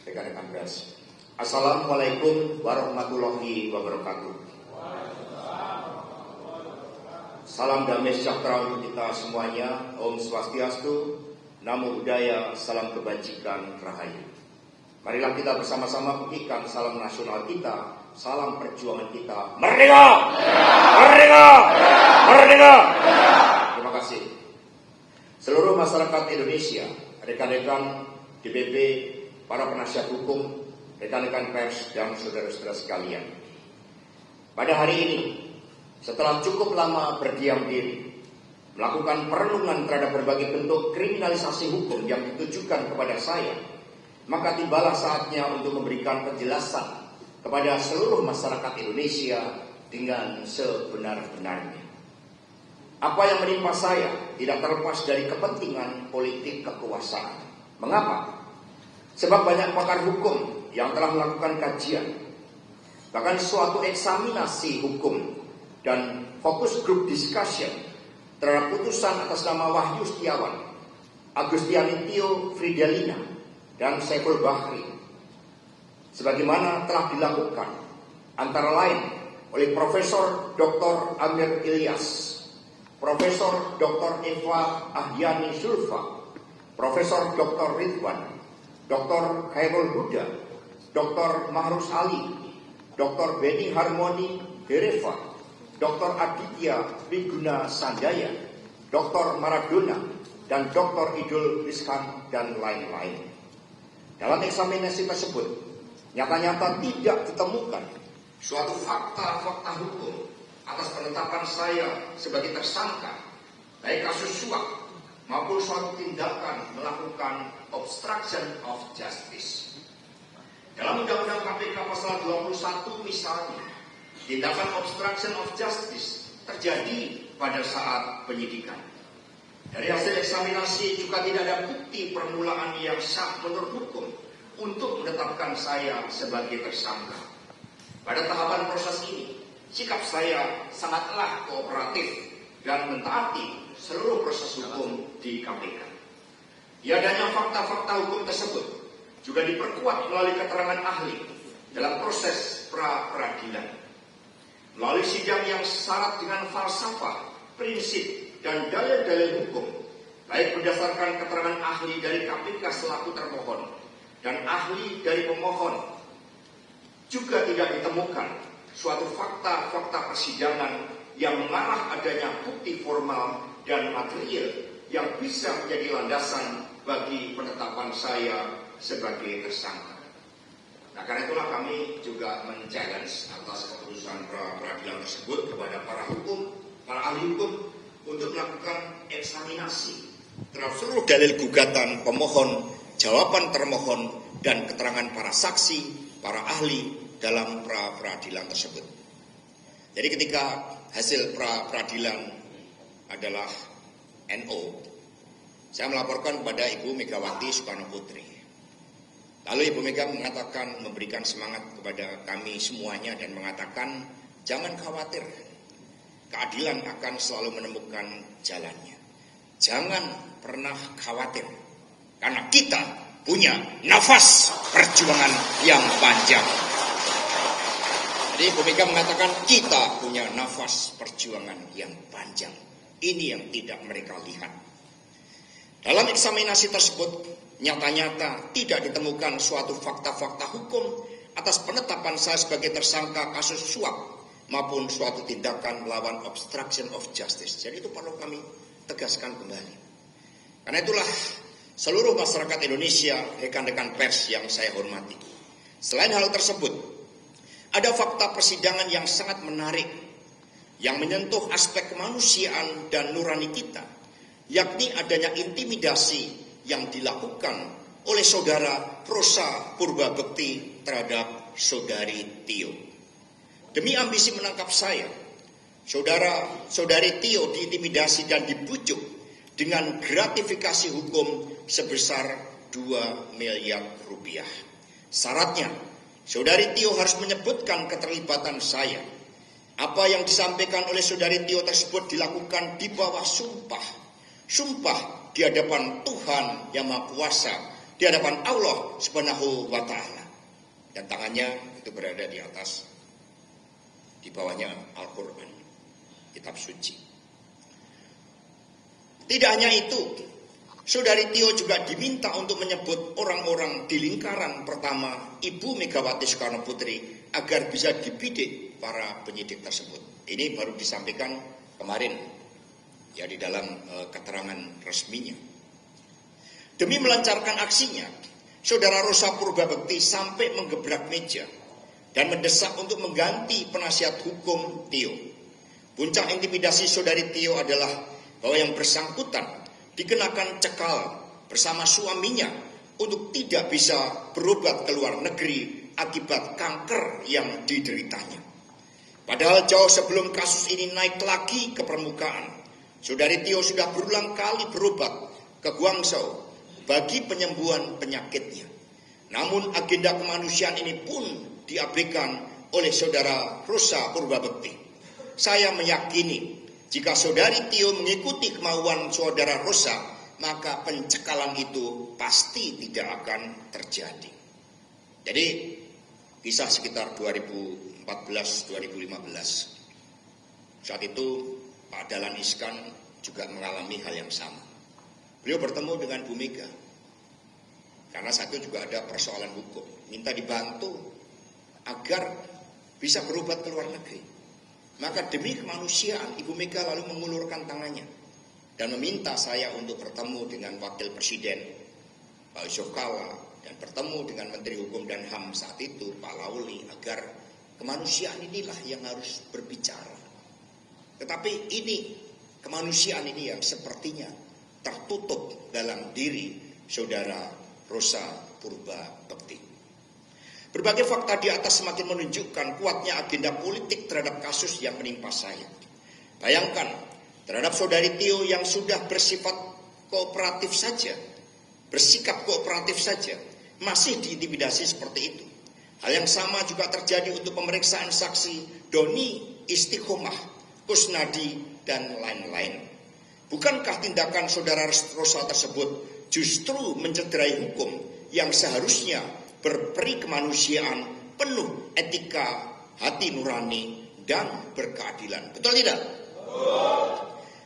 rekan-rekan pers. Assalamualaikum warahmatullahi wabarakatuh. Salam damai sejahtera untuk kita semuanya. Om Swastiastu, Namo Buddhaya, salam kebajikan, rahayu. Marilah kita bersama-sama buktikan salam nasional kita, salam perjuangan kita. Merdeka! Merdeka! Merdeka! Terima kasih. Seluruh masyarakat Indonesia, rekan-rekan DPP, para penasihat hukum, rekan-rekan pers, dan saudara-saudara sekalian. Pada hari ini, setelah cukup lama berdiam diri, melakukan perenungan terhadap berbagai bentuk kriminalisasi hukum yang ditujukan kepada saya, maka tibalah saatnya untuk memberikan penjelasan kepada seluruh masyarakat Indonesia dengan sebenar-benarnya. Apa yang menimpa saya tidak terlepas dari kepentingan politik kekuasaan. Mengapa? Sebab banyak pakar hukum yang telah melakukan kajian, bahkan suatu eksaminasi hukum dan fokus group discussion terhadap putusan atas nama Wahyu Setiawan, Agustiani Tio Fridelina, dan Saiful Bahri, sebagaimana telah dilakukan antara lain oleh Profesor Dr. Amir Ilyas, Profesor Dr. Eva Ahyani Sulfa, Profesor Dr. Ridwan, Dr. Khairul Huda, Dr. Mahrus Ali, Dr. Beni Harmoni Hereva, Dr. Aditya Wiguna Sanjaya, Dr. Maradona, dan Dr. Idul Rizkan, dan lain-lain. Dalam eksaminasi tersebut, nyata-nyata tidak ditemukan suatu fakta-fakta hukum atas penetapan saya sebagai tersangka, baik kasus suap maupun suatu tindakan melakukan obstruction of justice. Dalam Undang-Undang KPK pasal 21 misalnya, tindakan obstruction of justice terjadi pada saat penyidikan. Dari hasil eksaminasi juga tidak ada bukti permulaan yang sah menurut hukum untuk menetapkan saya sebagai tersangka. Pada tahapan proses ini, sikap saya sangatlah kooperatif dan mentaati seluruh proses hukum di KPK. Tiadanya fakta-fakta hukum tersebut juga diperkuat melalui keterangan ahli dalam proses pra-peradilan. Melalui sidang yang syarat dengan falsafah, prinsip, dan dalil-dalil hukum, baik berdasarkan keterangan ahli dari KPK selaku termohon dan ahli dari pemohon, juga tidak ditemukan suatu fakta-fakta persidangan yang mengarah adanya bukti formal dan material yang bisa menjadi landasan bagi penetapan saya sebagai tersangka. Nah, karena itulah kami juga men-challenge atas keputusan pra-peradilan tersebut kepada para ahli hukum untuk melakukan eksaminasi terhadap seluruh dalil gugatan pemohon, jawaban termohon, dan keterangan para saksi, para ahli dalam pra-peradilan tersebut. Jadi ketika hasil pra-peradilan adalah NO, saya melaporkan kepada Ibu Megawati Soekarno Putri. Lalu Ibu Mega mengatakan, memberikan semangat kepada kami semuanya dan mengatakan, jangan khawatir, keadilan akan selalu menemukan jalannya. Jangan pernah khawatir, karena kita punya nafas perjuangan yang panjang. Jadi Ibu Mega mengatakan kita punya nafas perjuangan yang panjang. Ini yang tidak mereka lihat. Dalam eksaminasi tersebut, nyata-nyata tidak ditemukan suatu fakta-fakta hukum atas penetapan saya sebagai tersangka kasus suap maupun suatu tindakan melawan obstruction of justice. Jadi itu perlu kami tegaskan kembali. Karena itulah seluruh masyarakat Indonesia, rekan-rekan pers yang saya hormati. Selain hal tersebut, ada fakta persidangan yang sangat menarik yang menyentuh aspek kemanusiaan dan nurani kita, yakni adanya intimidasi yang dilakukan oleh saudara Rosa Purbabekti terhadap saudari Tio. Demi ambisi menangkap saya, saudari Tio diintimidasi dan dibujuk dengan gratifikasi hukum sebesar 2 miliar rupiah. Syaratnya, saudari Tio harus menyebutkan keterlibatan saya. Apa yang disampaikan oleh saudari Tio tersebut dilakukan di bawah sumpah. Sumpah di hadapan Tuhan Yang Maha Kuasa di hadapan Allah Subhanahu wa Ta'ala. Dan tangannya itu berada di atas, di bawahnya Al-Quran, kitab suci. Tidak hanya itu, Saudari Tio juga diminta untuk menyebut orang-orang di lingkaran pertama Ibu Megawati Soekarno Putri agar bisa dibidik para penyidik tersebut. Ini baru disampaikan kemarin ya di dalam keterangan resminya. Demi melancarkan aksinya, Saudara Rosa Purbabekti sampai menggebrak meja dan mendesak untuk mengganti penasihat hukum Tio. Puncak intimidasi Saudari Tio adalah bahwa yang bersangkutan dikenakan cekal bersama suaminya untuk tidak bisa berobat ke luar negeri akibat kanker yang dideritanya. Padahal jauh sebelum kasus ini naik lagi ke permukaan, Saudari Tio sudah berulang kali berobat ke Guangzhou bagi penyembuhan penyakitnya. Namun agenda kemanusiaan ini pun diabaikan oleh Saudara Rosa Purbabekti. Saya meyakini jika Saudari Tio mengikuti kemauan Saudara Rosa, maka pencekalan itu pasti tidak akan terjadi. Jadi kisah sekitar 2014-2015. Saat itu Pak Dahlan Iskan juga mengalami hal yang sama. Beliau bertemu dengan Bu Mega. Karena saat itu juga ada persoalan hukum. Minta dibantu agar bisa berobat ke luar negeri. Maka demi kemanusiaan, Ibu Mega lalu mengulurkan tangannya dan meminta saya untuk bertemu dengan Wakil Presiden Pak Yusuf Kalla dan bertemu dengan Menteri Hukum dan HAM saat itu Pak Lauli agar kemanusiaan inilah yang harus berbicara. Tetapi ini kemanusiaan ini yang sepertinya tertutup dalam diri Saudara Rosa Purbabekti. Berbagai fakta di atas semakin menunjukkan kuatnya agenda politik terhadap kasus yang menimpa saya. Bayangkan, terhadap Saudari Tio yang sudah bersifat kooperatif saja, bersikap kooperatif saja, masih diintimidasi seperti itu. Hal yang sama juga terjadi untuk pemeriksaan saksi Doni Istiqomah, Kusnadi, dan lain-lain. Bukankah tindakan Saudara Rosa tersebut justru mencederai hukum yang seharusnya berperi kemanusiaan, penuh etika, hati nurani, dan berkeadilan? Betul tidak?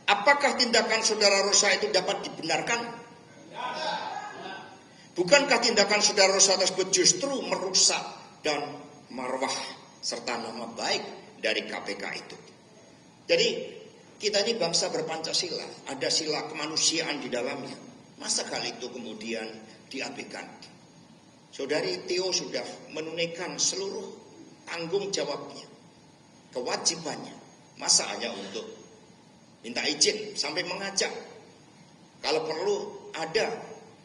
Apakah tindakan Saudara Rosa itu dapat dibenarkan? Bukankah tindakan Saudara Rosa tersebut justru merusak dan marwah serta nama baik dari KPK itu? Jadi kita ini bangsa berpancasila, ada sila kemanusiaan di dalamnya. Masa kali itu kemudian diabaikan? Saudari Tio sudah menunaikan seluruh tanggung jawabnya, kewajibannya. Masa hanya untuk minta izin sampai mengajak. Kalau perlu ada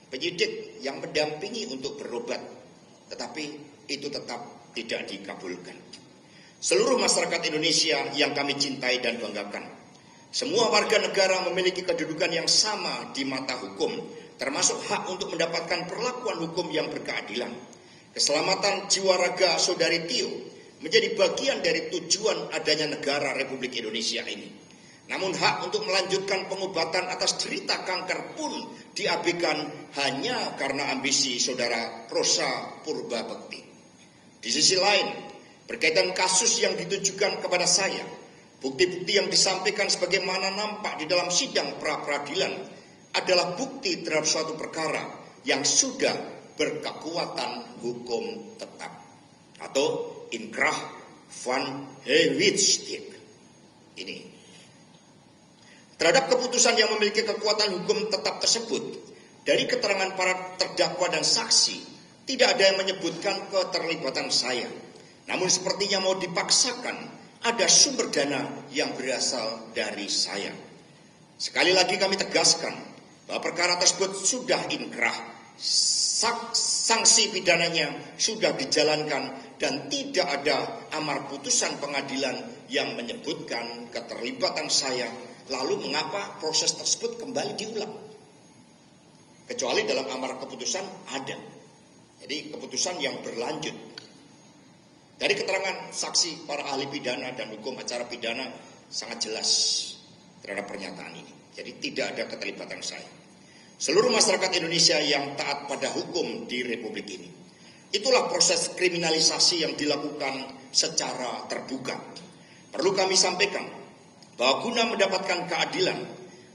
penyidik yang mendampingi untuk berobat. Tetapi itu tetap tidak dikabulkan. Seluruh masyarakat Indonesia yang kami cintai dan banggakan, semua warga negara memiliki kedudukan yang sama di mata hukum, termasuk hak untuk mendapatkan perlakuan hukum yang berkeadilan. Keselamatan jiwa raga Saudari Tio menjadi bagian dari tujuan adanya negara Republik Indonesia ini. Namun hak untuk melanjutkan pengobatan atas derita kanker pun diabaikan hanya karena ambisi Saudara Rosa Purbabekti. Di sisi lain, berkaitan kasus yang ditujukan kepada saya, bukti-bukti yang disampaikan sebagaimana nampak di dalam sidang pra-peradilan adalah bukti terhadap suatu perkara yang sudah berkekuatan hukum tetap atau inkrah van Hewittstick. Ini terhadap keputusan yang memiliki kekuatan hukum tetap tersebut, dari keterangan para terdakwa dan saksi tidak ada yang menyebutkan keterlibatan saya. Namun sepertinya mau dipaksakan ada sumber dana yang berasal dari saya. Sekali lagi kami tegaskan bahwa perkara tersebut sudah inkrah, sanksi pidananya sudah dijalankan dan tidak ada amar putusan pengadilan yang menyebutkan keterlibatan saya. Lalu mengapa proses tersebut kembali diulang? Kecuali dalam amar keputusan ada. Jadi keputusan yang berlanjut. Dari keterangan saksi para ahli pidana dan hukum acara pidana sangat jelas terhadap pernyataan ini. Jadi tidak ada keterlibatan saya. seluruh masyarakat Indonesia yang taat pada hukum di Republik ini. Itulah proses kriminalisasi yang dilakukan secara terbuka. Perlu kami sampaikan bahwa guna mendapatkan keadilan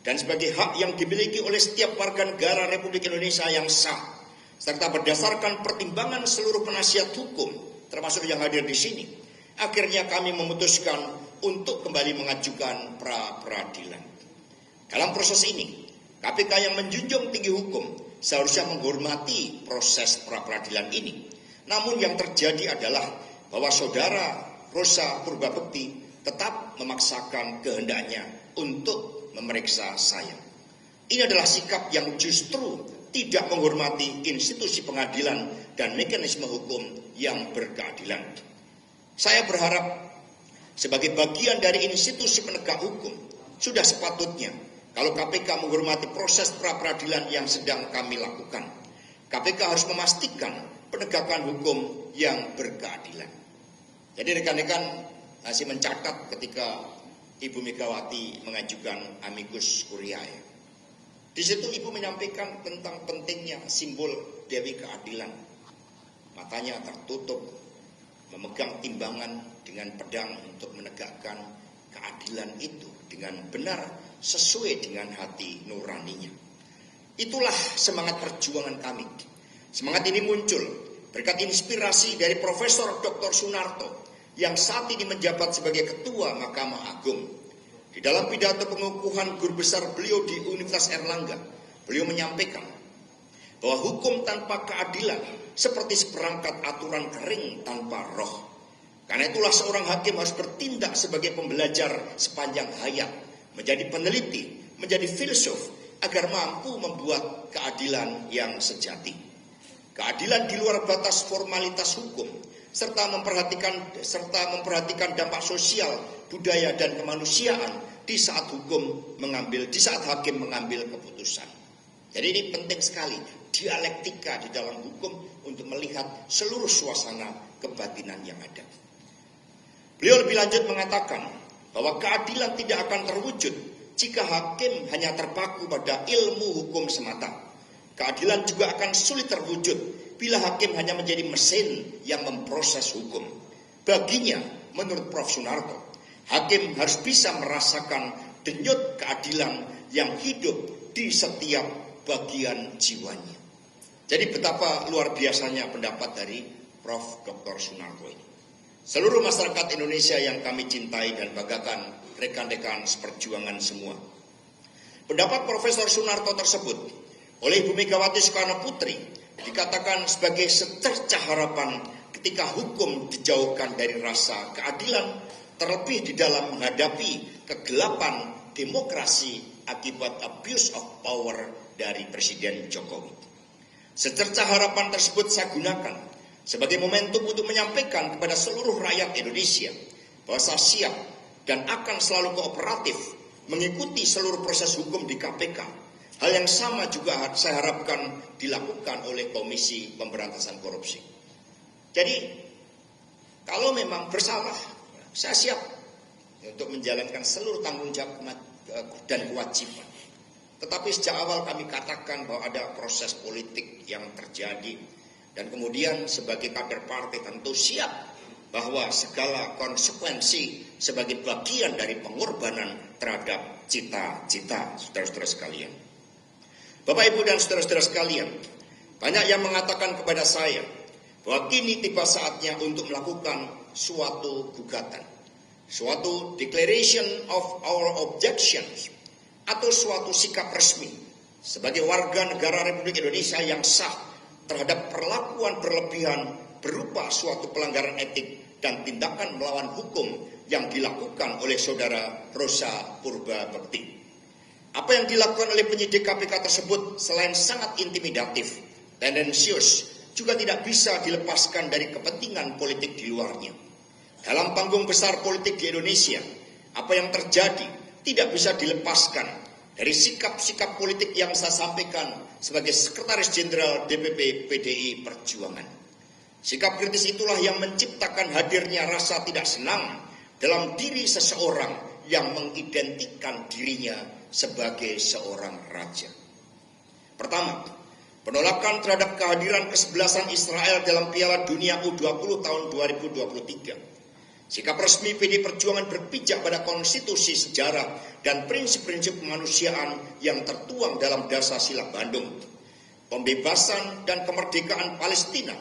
dan sebagai hak yang dimiliki oleh setiap warga negara Republik Indonesia yang sah, serta berdasarkan pertimbangan seluruh penasihat hukum, termasuk yang hadir di sini, akhirnya kami memutuskan untuk kembali mengajukan pra-peradilan. Dalam proses ini, KPK yang menjunjung tinggi hukum seharusnya menghormati proses pra-peradilan ini. Namun yang terjadi adalah bahwa saudara Rosa Purbabekti tetap memaksakan kehendaknya untuk memeriksa saya. Ini adalah sikap yang justru tidak menghormati institusi pengadilan dan mekanisme hukum yang berkeadilan. Saya berharap sebagai bagian dari institusi penegak hukum, sudah sepatutnya kalau KPK menghormati proses pra-peradilan yang sedang kami lakukan. KPK harus memastikan penegakan hukum yang berkeadilan. Jadi rekan-rekan masih mencatat ketika Ibu Megawati mengajukan amicus curiae. Di situ Ibu menyampaikan tentang pentingnya simbol Dewi Keadilan. Matanya tertutup, memegang timbangan dengan pedang untuk menegakkan keadilan itu dengan benar sesuai dengan hati nuraninya. Itulah semangat perjuangan kami. Semangat ini muncul berkat inspirasi dari Profesor Dr. Sunarto yang saat ini menjabat sebagai Ketua Mahkamah Agung. Di dalam pidato pengukuhan guru besar beliau di Universitas Airlangga, beliau menyampaikan bahwa hukum tanpa keadilan seperti seperangkat aturan kering tanpa roh. Karena itulah seorang hakim harus bertindak sebagai pembelajar sepanjang hayat, menjadi peneliti, menjadi filsuf, agar mampu membuat keadilan yang sejati. Keadilan di luar batas formalitas hukum, serta memperhatikan dampak sosial, budaya dan kemanusiaan di saat hakim mengambil keputusan. Jadi ini penting sekali dialektika di dalam hukum untuk melihat seluruh suasana kebatinan yang ada. Beliau lebih lanjut mengatakan bahwa keadilan tidak akan terwujud jika hakim hanya terpaku pada ilmu hukum semata. Keadilan juga akan sulit terwujud bila hakim hanya menjadi mesin yang memproses hukum. Baginya, menurut Prof. Sunarto, hakim harus bisa merasakan denyut keadilan yang hidup di setiap bagian jiwanya. Jadi betapa luar biasanya pendapat dari Prof. Dr. Sunarto ini. Seluruh masyarakat Indonesia yang kami cintai dan banggakan, rekan-rekan seperjuangan semua. Pendapat Profesor Sunarto tersebut oleh Ibu Megawati Soekarno Putri dikatakan sebagai secercah harapan ketika hukum dijauhkan dari rasa keadilan, terlebih di dalam menghadapi kegelapan demokrasi akibat abuse of power dari Presiden Jokowi. Secercah harapan tersebut saya gunakan sebagai momentum untuk menyampaikan kepada seluruh rakyat Indonesia bahwa saya siap dan akan selalu kooperatif mengikuti seluruh proses hukum di KPK. Hal yang sama juga saya harapkan dilakukan oleh Komisi Pemberantasan Korupsi. Jadi, kalau memang bersalah, saya siap untuk menjalankan seluruh tanggung jawab dan kewajiban. Tetapi sejak awal kami katakan bahwa ada proses politik yang terjadi, dan kemudian sebagai kader partai tentu siap bahwa segala konsekuensi sebagai bagian dari pengorbanan terhadap cita-cita saudara-saudara sekalian. Bapak, Ibu, dan saudara-saudara sekalian, banyak yang mengatakan kepada saya bahwa kini tiba saatnya untuk melakukan suatu gugatan, suatu declaration of our objections, atau suatu sikap resmi sebagai warga negara Republik Indonesia yang sah terhadap perlakuan berlebihan berupa suatu pelanggaran etik dan tindakan melawan hukum yang dilakukan oleh saudara Rosa Purbabekti. Apa yang dilakukan oleh penyidik KPK tersebut selain sangat intimidatif, tendensius, juga tidak bisa dilepaskan dari kepentingan politik di luarnya. Dalam panggung besar politik di Indonesia, apa yang terjadi tidak bisa dilepaskan dari sikap-sikap politik yang saya sampaikan sebagai Sekretaris Jenderal DPP PDI Perjuangan. Sikap kritis itulah yang menciptakan hadirnya rasa tidak senang dalam diri seseorang yang mengidentikan dirinya sebagai seorang raja. Pertama, penolakan terhadap kehadiran kesebelasan Israel dalam Piala Dunia U20 tahun 2023. Sikap resmi PD Perjuangan berpijak pada konstitusi sejarah dan prinsip-prinsip kemanusiaan yang tertuang dalam Dasar Sila Bandung. Pembebasan dan kemerdekaan Palestina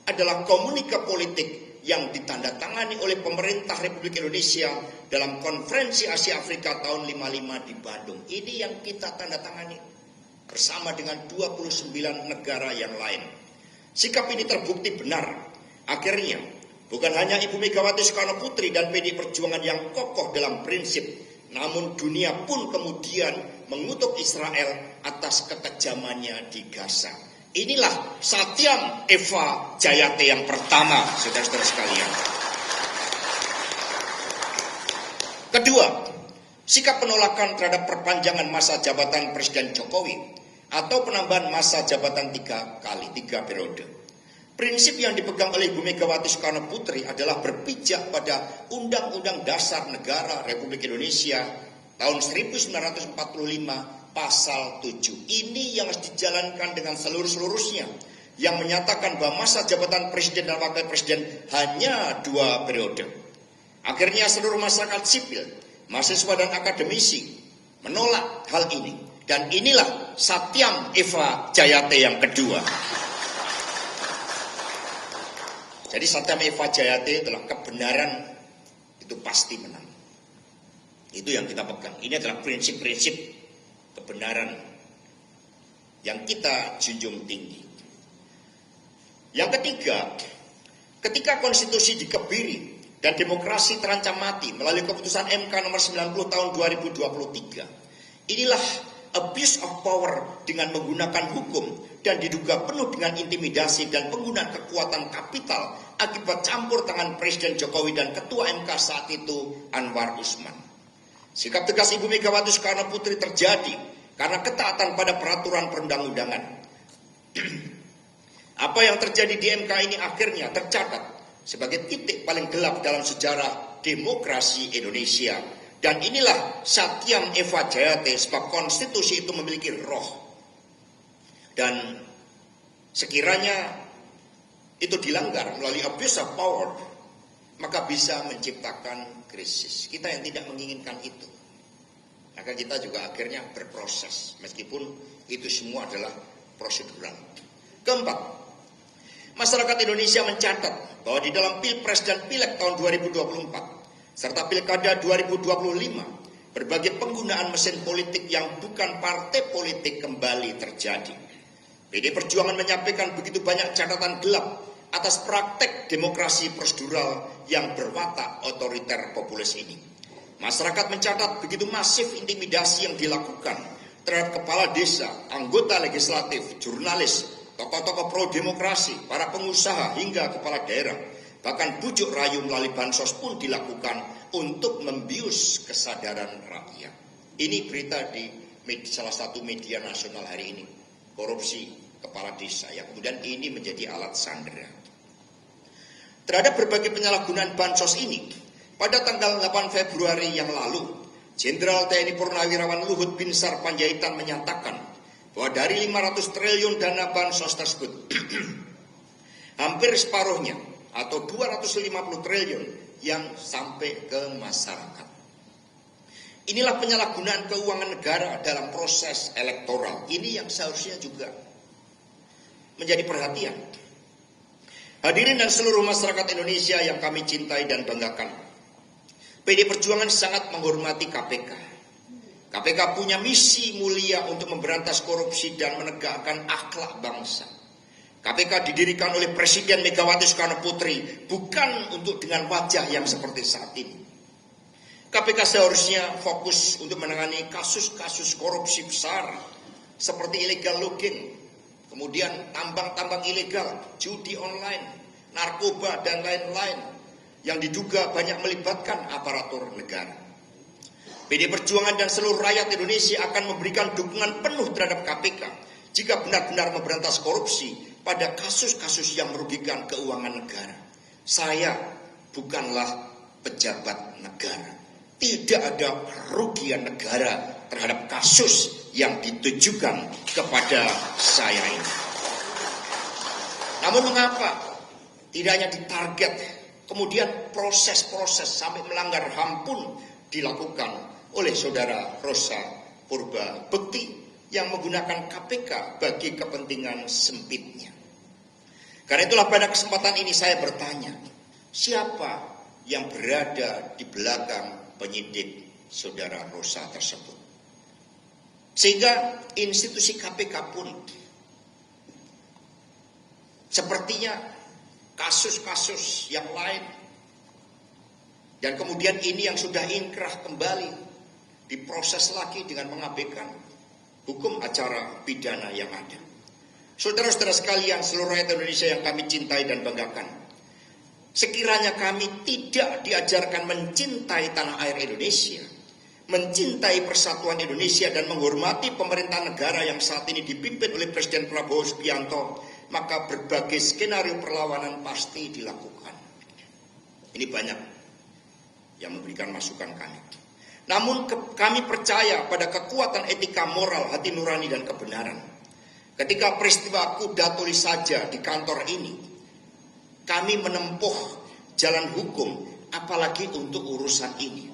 adalah komunika politik yang ditandatangani oleh pemerintah Republik Indonesia dalam Konferensi Asia Afrika tahun 55 di Bandung. Ini yang kita tandatangani bersama dengan 29 negara yang lain. Sikap ini terbukti benar. Akhirnya, bukan hanya Ibu Megawati Soekarno Putri dan PD Perjuangan yang kokoh dalam prinsip, namun dunia pun kemudian mengutuk Israel atas kekejamannya di Gaza. Inilah Satyam Eva Jayate yang pertama, saudara-saudara sekalian. Kedua, sikap penolakan terhadap perpanjangan masa jabatan Presiden Jokowi atau penambahan masa jabatan 3 periode. Prinsip yang dipegang oleh Ibu Megawati Soekarno Putri adalah berpijak pada Undang-Undang Dasar Negara Republik Indonesia tahun 1945 pasal 7. Ini yang harus dijalankan dengan seluruh-seluruhnya, yang menyatakan bahwa masa jabatan Presiden dan Wakil Presiden hanya 2 periode. Akhirnya seluruh masyarakat sipil, mahasiswa dan akademisi menolak hal ini. Dan inilah Satyam Eva Jayate yang kedua. Jadi Satyam Eva Jayate adalah kebenaran itu pasti menang. Itu yang kita pegang. Ini adalah prinsip-prinsip kebenaran yang kita junjung tinggi. Yang ketiga, ketika konstitusi dikebiri dan demokrasi terancam mati melalui keputusan MK nomor 90 tahun 2023, inilah abuse of power dengan menggunakan hukum dan diduga penuh dengan intimidasi dan penggunaan kekuatan kapital akibat campur tangan Presiden Jokowi dan Ketua MK saat itu Anwar Usman. Sikap tegas Ibu Megawati Soekarno Putri terjadi karena ketaatan pada peraturan perundang-undangan. Apa yang terjadi di MK ini akhirnya tercatat sebagai titik paling gelap dalam sejarah demokrasi Indonesia. Dan inilah Satyam Eva Jayate, sebab konstitusi itu memiliki roh. Dan sekiranya itu dilanggar melalui abuse of power, maka bisa menciptakan krisis. Kita yang tidak menginginkan itu, maka kita juga akhirnya berproses, meskipun itu semua adalah prosedural. Keempat, masyarakat Indonesia mencatat bahwa di dalam Pilpres dan Pileg tahun 2024 serta Pilkada 2025, berbagai penggunaan mesin politik yang bukan partai politik kembali terjadi. PD Perjuangan menyampaikan begitu banyak catatan gelap atas praktek demokrasi prosedural yang berwatak otoriter populis ini. Masyarakat mencatat begitu masif intimidasi yang dilakukan terhadap kepala desa, anggota legislatif, jurnalis, tokoh-tokoh pro-demokrasi, para pengusaha hingga kepala daerah. Bahkan bujuk rayu melalui bansos pun dilakukan untuk membius kesadaran rakyat. Ini berita di salah satu media nasional hari ini. Korupsi kepala desa yang kemudian ini menjadi alat sandera. Terhadap berbagai penyalahgunaan bansos ini, pada tanggal 8 Februari yang lalu, Jenderal TNI Purnawirawan Luhut Binsar Panjaitan menyatakan bahwa dari 500 triliun dana bansos tersebut, hampir separuhnya atau 250 triliun yang sampai ke masyarakat. Inilah penyalahgunaan keuangan negara dalam proses elektoral. Ini yang seharusnya juga menjadi perhatian. Hadirin dan seluruh masyarakat Indonesia yang kami cintai dan banggakan, PD Perjuangan sangat menghormati KPK. KPK punya misi mulia untuk memberantas korupsi dan menegakkan akhlak bangsa. KPK didirikan oleh Presiden Megawati Soekarno Putri bukan untuk dengan wajah yang seperti saat ini. KPK seharusnya fokus untuk menangani kasus-kasus korupsi besar seperti illegal logging, kemudian tambang-tambang ilegal, judi online, narkoba dan lain-lain yang diduga banyak melibatkan aparatur negara. PD Perjuangan dan seluruh rakyat Indonesia akan memberikan dukungan penuh terhadap KPK jika benar-benar memberantas korupsi pada kasus-kasus yang merugikan keuangan negara. Saya bukanlah pejabat negara. Tidak ada kerugian negara terhadap kasus yang ditujukan kepada saya ini. Namun mengapa tidak hanya ditarget, kemudian proses-proses sampai melanggar HAM pun dilakukan oleh saudara Rosa Purba Bekti yang menggunakan KPK bagi kepentingan sempitnya. Karena itulah pada kesempatan ini saya bertanya, siapa yang berada di belakang penyidik saudara Rosa tersebut? Sehingga institusi KPK pun sepertinya kasus-kasus yang lain, dan kemudian ini yang sudah inkrah kembali diproses lagi dengan mengabaikan hukum acara pidana yang ada. Saudara-saudara sekalian, seluruh rakyat Indonesia yang kami cintai dan banggakan, sekiranya kami tidak diajarkan mencintai tanah air Indonesia, mencintai persatuan Indonesia dan menghormati pemerintah negara yang saat ini dipimpin oleh Presiden Prabowo Subianto, maka berbagai skenario perlawanan pasti dilakukan. Ini banyak yang memberikan masukan kami. Namun kami percaya pada kekuatan etika moral, hati nurani dan kebenaran. Ketika peristiwa kuda tulis saja di kantor ini, kami menempuh jalan hukum, apalagi untuk urusan ini.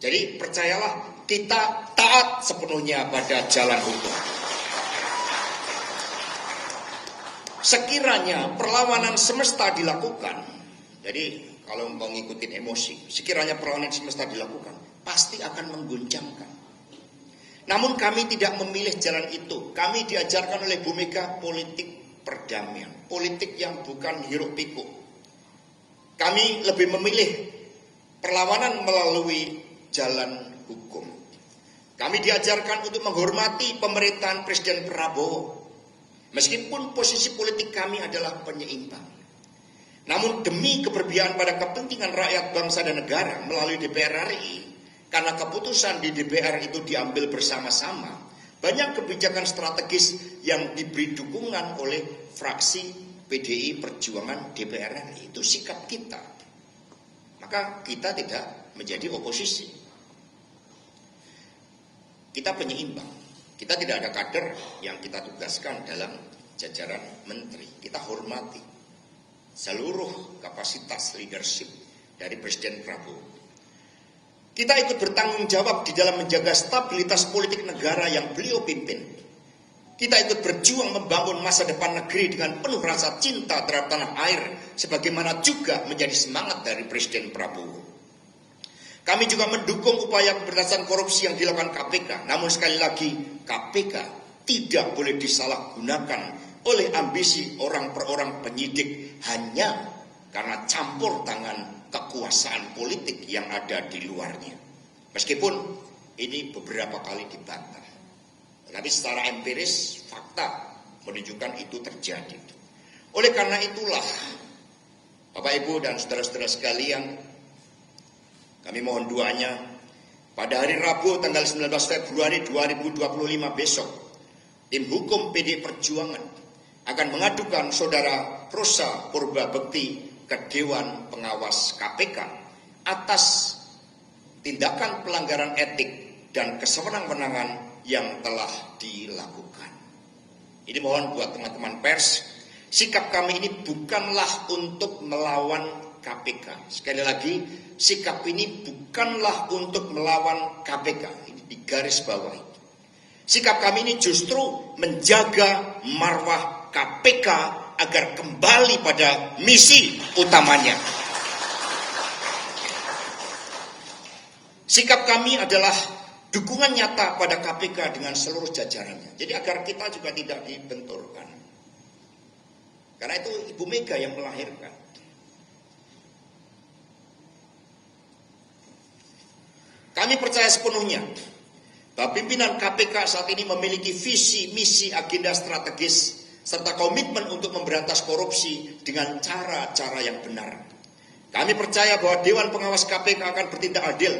Jadi percayalah, kita taat sepenuhnya pada jalan hukum. Sekiranya perlawanan semesta dilakukan, jadi kalau mau ngikutin emosi, sekiranya perlawanan semesta dilakukan, pasti akan mengguncangkan. Namun kami tidak memilih jalan itu. Kami diajarkan oleh Bu Mega politik perdamaian, politik yang bukan hiruk pikuk. Kami lebih memilih perlawanan melalui jalan hukum. Kami diajarkan untuk menghormati pemerintahan Presiden Prabowo, meskipun posisi politik kami adalah penyeimbang. Namun demi keberpihakan pada kepentingan rakyat, bangsa dan negara melalui DPR RI, karena keputusan di DPR itu diambil bersama-sama, banyak kebijakan strategis yang diberi dukungan oleh fraksi PDI Perjuangan DPR RI. Itu sikap kita. Maka kita tidak menjadi oposisi. Kita penyeimbang. Kita tidak ada kader yang kita tugaskan dalam jajaran menteri. Kita hormati seluruh kapasitas leadership dari Presiden Prabowo. Kita ikut bertanggung jawab di dalam menjaga stabilitas politik negara yang beliau pimpin. Kita ikut berjuang membangun masa depan negeri dengan penuh rasa cinta terhadap tanah air, sebagaimana juga menjadi semangat dari Presiden Prabowo. Kami juga mendukung upaya pemberantasan korupsi yang dilakukan KPK. Namun sekali lagi, KPK tidak boleh disalahgunakan oleh ambisi orang per orang penyidik hanya karena campur tangan kekuasaan politik yang ada di luarnya. Meskipun ini beberapa kali dibantah, tapi secara empiris fakta menunjukkan itu terjadi. Oleh karena itulah, Bapak Ibu dan saudara-saudara sekalian, kami mohon doanya pada hari Rabu tanggal 19 Februari 2025 besok, tim hukum PD Perjuangan akan mengadukan saudara Rosa Purba Bekti ke Dewan Pengawas KPK atas tindakan pelanggaran etik dan kesewenang-wenangan yang telah dilakukan. Ini mohon buat teman-teman pers, sikap kami ini bukanlah untuk melawan KPK. Sekali lagi, sikap ini bukanlah untuk melawan KPK. Ini di garis bawah. Sikap kami ini justru menjaga marwah KPK agar kembali pada misi utamanya. Sikap kami adalah dukungan nyata pada KPK dengan seluruh jajarannya. Jadi agar kita juga tidak dibenturkan. Karena itu Ibu Mega yang melahirkan. Kami percaya sepenuhnya bahwa pimpinan KPK saat ini memiliki visi, misi, agenda strategis, serta komitmen untuk memberantas korupsi dengan cara-cara yang benar. Kami percaya bahwa Dewan Pengawas KPK akan bertindak adil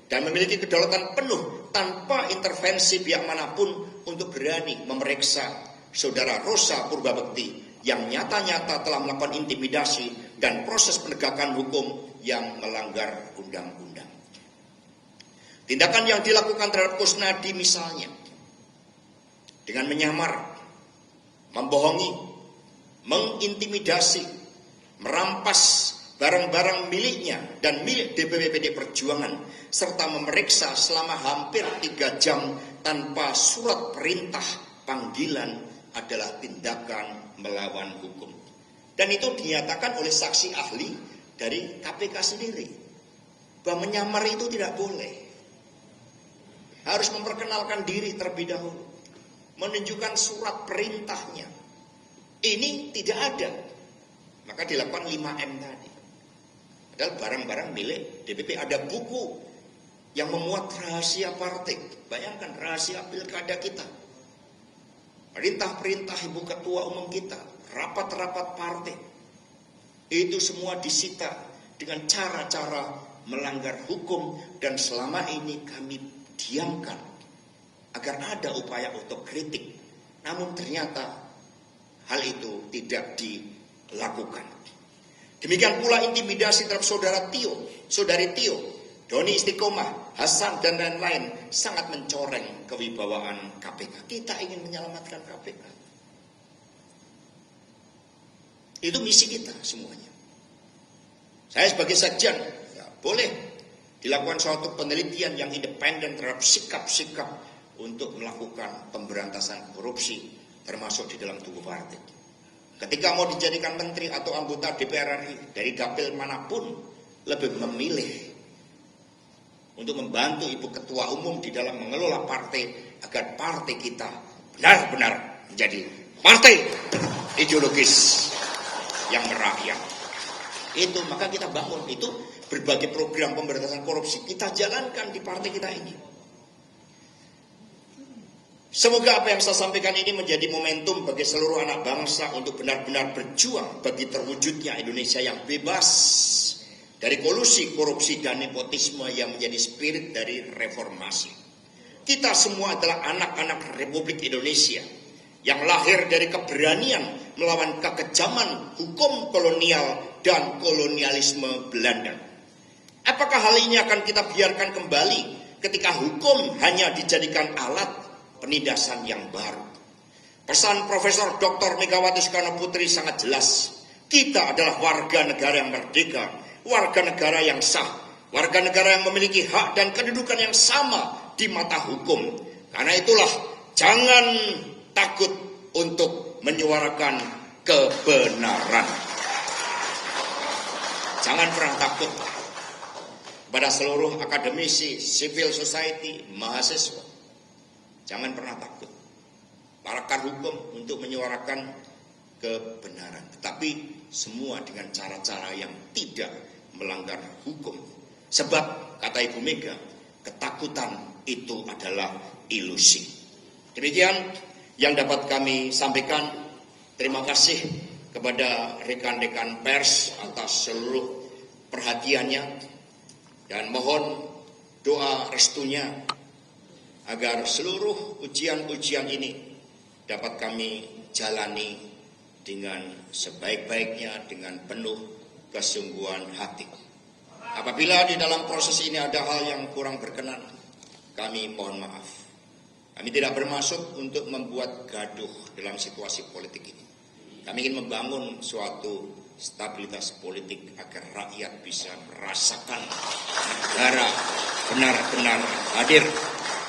dan memiliki kedaulatan penuh tanpa intervensi pihak manapun untuk berani memeriksa saudara Rosa Purba Bekti yang nyata-nyata telah melakukan intimidasi dan proses penegakan hukum yang melanggar undang-undang. Tindakan yang dilakukan terhadap Kusnadi misalnya, dengan menyamar, membohongi, mengintimidasi, merampas barang-barang miliknya dan milik DPP PD Perjuangan, serta memeriksa selama hampir 3 jam tanpa surat perintah panggilan adalah tindakan melawan hukum. Dan itu dinyatakan oleh saksi ahli dari KPK sendiri, bahwa menyamar itu tidak boleh. Harus memperkenalkan diri terlebih dahulu, menunjukkan surat perintahnya. Ini tidak ada, maka dilakukan 5M tadi. Padahal barang-barang milik DPP, ada buku yang memuat rahasia partai. Bayangkan rahasia pilkada kita, perintah-perintah ibu ketua umum kita, rapat-rapat partai, itu semua disita dengan cara-cara melanggar hukum. Dan selama ini kami diamkan agar ada upaya otokritik, namun ternyata hal itu tidak dilakukan. Demikian pula intimidasi terhadap saudari Tio, Doni Istiqomah, Hasan dan lain-lain, sangat mencoreng kewibawaan KPK. Kita ingin menyelamatkan KPK. Itu misi kita semuanya. Saya sebagai sekjen, ya, boleh dilakukan suatu penelitian yang independen terhadap sikap-sikap untuk melakukan pemberantasan korupsi, termasuk di dalam tubuh partai. Ketika mau dijadikan menteri atau anggota DPR RI dari dapil manapun, lebih memilih untuk membantu ibu ketua umum di dalam mengelola partai, agar partai kita benar-benar menjadi partai ideologis yang merakyat. Itu maka kita bangun itu, berbagai program pemberantasan korupsi kita jalankan di partai kita ini. Semoga apa yang saya sampaikan ini menjadi momentum bagi seluruh anak bangsa untuk benar-benar berjuang bagi terwujudnya Indonesia yang bebas dari kolusi, korupsi, dan nepotisme yang menjadi spirit dari reformasi. Kita semua adalah anak-anak Republik Indonesia yang lahir dari keberanian melawan kekejaman hukum kolonial dan kolonialisme Belanda. Apakah hal ini akan kita biarkan kembali ketika hukum hanya dijadikan alat penindasan yang baru? Pesan Profesor Dr. Megawati Soekarno Putri sangat jelas. Kita adalah warga negara yang merdeka, warga negara yang sah, warga negara yang memiliki hak dan kedudukan yang sama di mata hukum. Karena itulah jangan takut untuk menyuarakan kebenaran. Jangan pernah takut. Pada seluruh akademisi, civil society, mahasiswa, jangan pernah takut. Pakar hukum untuk menyuarakan kebenaran, tetapi semua dengan cara-cara yang tidak melanggar hukum. Sebab kata Ibu Mega, ketakutan itu adalah ilusi. Demikian yang dapat kami sampaikan. Terima kasih kepada rekan-rekan pers atas seluruh perhatiannya, dan mohon doa restunya agar seluruh ujian-ujian ini dapat kami jalani dengan sebaik-baiknya, dengan penuh kesungguhan hati. Apabila di dalam proses ini ada hal yang kurang berkenan, kami mohon maaf. Kami tidak bermaksud untuk membuat gaduh dalam situasi politik ini. Kami ingin membangun suatu stabilitas politik agar rakyat bisa merasakan negara benar-benar hadir.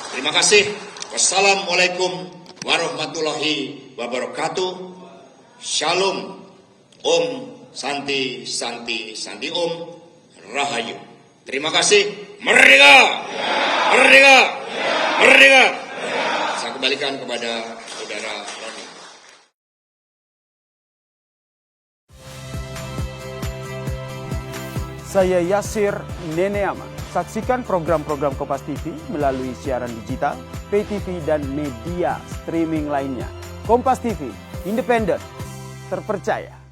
Terima kasih. Wassalamualaikum warahmatullahi wabarakatuh. Shalom. Om Santi Santi Santi Om Rahayu. Terima kasih. Merdeka! Merdeka! Merdeka! Saya kembalikan kepada saudara Roni. Saya Yasir Neneama. Saksikan program-program Kompas TV melalui siaran digital, pay TV, dan media streaming lainnya. Kompas TV, independen, terpercaya.